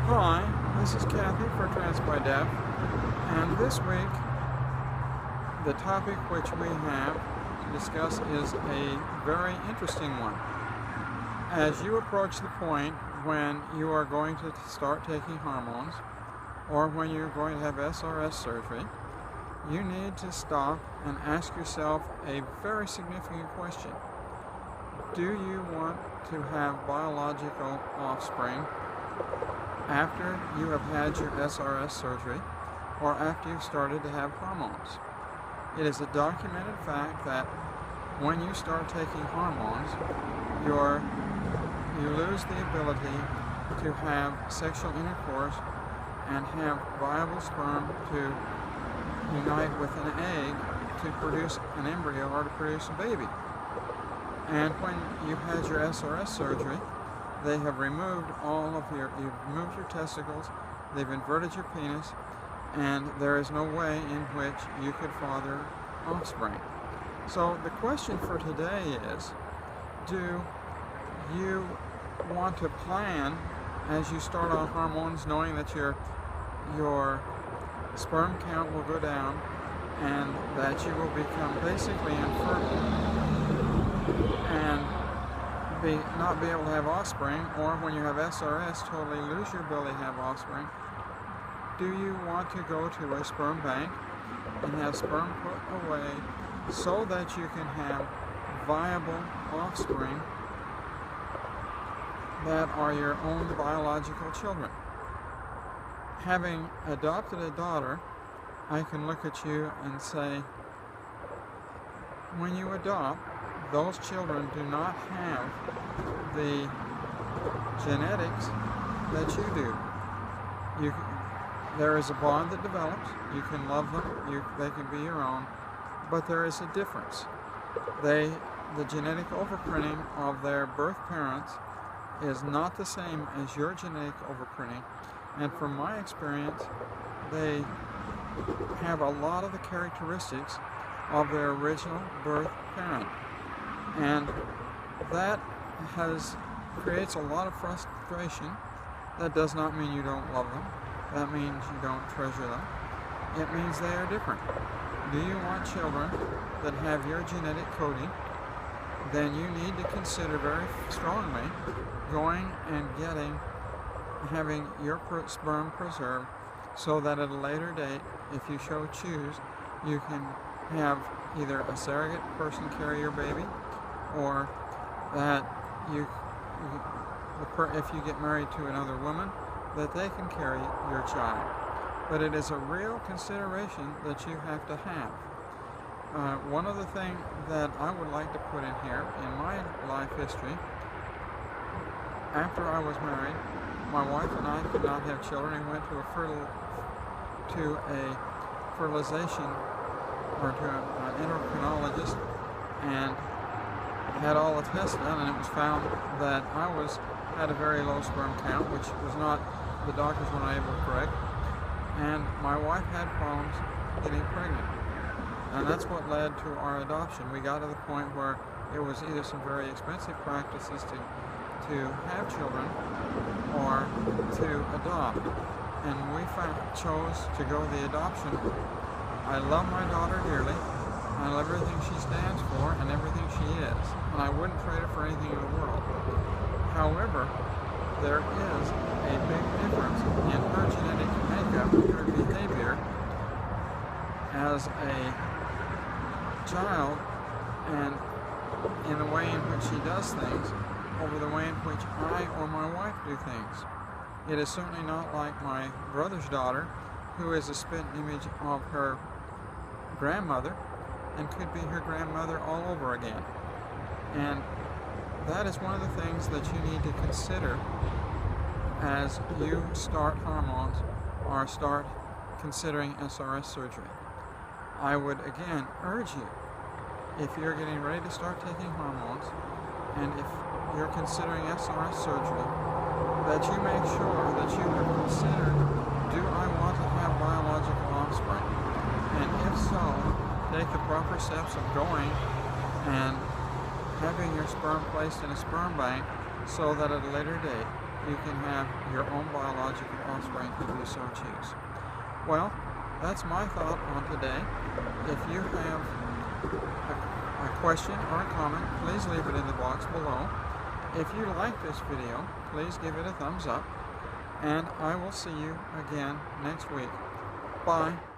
Hi, this is Cathy for Transgenderd, and this week the topic which we have to discuss is a very interesting one. As you approach the point when you are going to start taking hormones, or when you're going to have SRS surgery, you need to stop and ask yourself a very significant question. Do you want to have biological offspring after you have had your SRS surgery or after you've started to have hormones? It is a documented fact that when you start taking hormones, you lose the ability to have sexual intercourse and have viable sperm to unite with an egg to produce an embryo or to produce a baby. And when you've had your SRS surgery, they have removed you've removed your testicles, they've inverted your penis, and there is no way in which you could father offspring. So the question for today is, do you want to plan as you start on hormones knowing that your sperm count will go down and that you will become basically infertile and not be able to have offspring, or when you have SRS totally lose your ability to have offspring? Do you want to go to a sperm bank and have sperm put away so that you can have viable offspring that are your own biological children? Having adopted a daughter, I can look at you and say, when you adopt, those children do not have the genetics that you do. There is a bond that develops. You can love them. They can be your own. But there is a difference. The genetic overprinting of their birth parents is not the same as your genetic overprinting. And from my experience, they have a lot of the characteristics of their original birth parent. And that creates a lot of frustration. That does not mean you don't love them. That means you don't treasure them. It means they are different. Do you want children that have your genetic coding? Then you need to consider very strongly going and having your sperm preserved so that at a later date, if you so choose, you can have either a surrogate person carry your baby, or that if you get married to another woman, that they can carry your child. But it is a real consideration that you have to have. One other thing that I would like to put in here, in my life history, after I was married, my wife and I could not have children and went to a fertilization or to an endocrinologist and had all the tests done, and it was found that I had a very low sperm count, which was not, the doctors were not able to correct, and my wife had problems getting pregnant. And that's what led to our adoption. We got to the point where it was either some very expensive practices to have children or to adopt. And we chose to go the adoption. I love my daughter dearly. I love everything she stands for and everything she is. And I wouldn't trade her for anything in the world. However, there is a big difference in her genetic makeup and her behavior as a child, and in the way in which she does things over the way in which I or my wife do things. It is certainly not like my brother's daughter, who is a spit image of her grandmother and could be her grandmother all over again. And that is one of the things that you need to consider as you start hormones or start considering SRS surgery. I would again urge you, if you're getting ready to start taking hormones and if you're considering SRS surgery, that you make sure that you have considered, do I want to have biological offspring? And if so, take the proper steps of going and having your sperm placed in a sperm bank so that at a later date you can have your own biological offspring if you so choose. Well, that's my thought on today. If you have a question or a comment, please leave it in the box below. If you like this video, please give it a thumbs up, and I will see you again next week. Bye.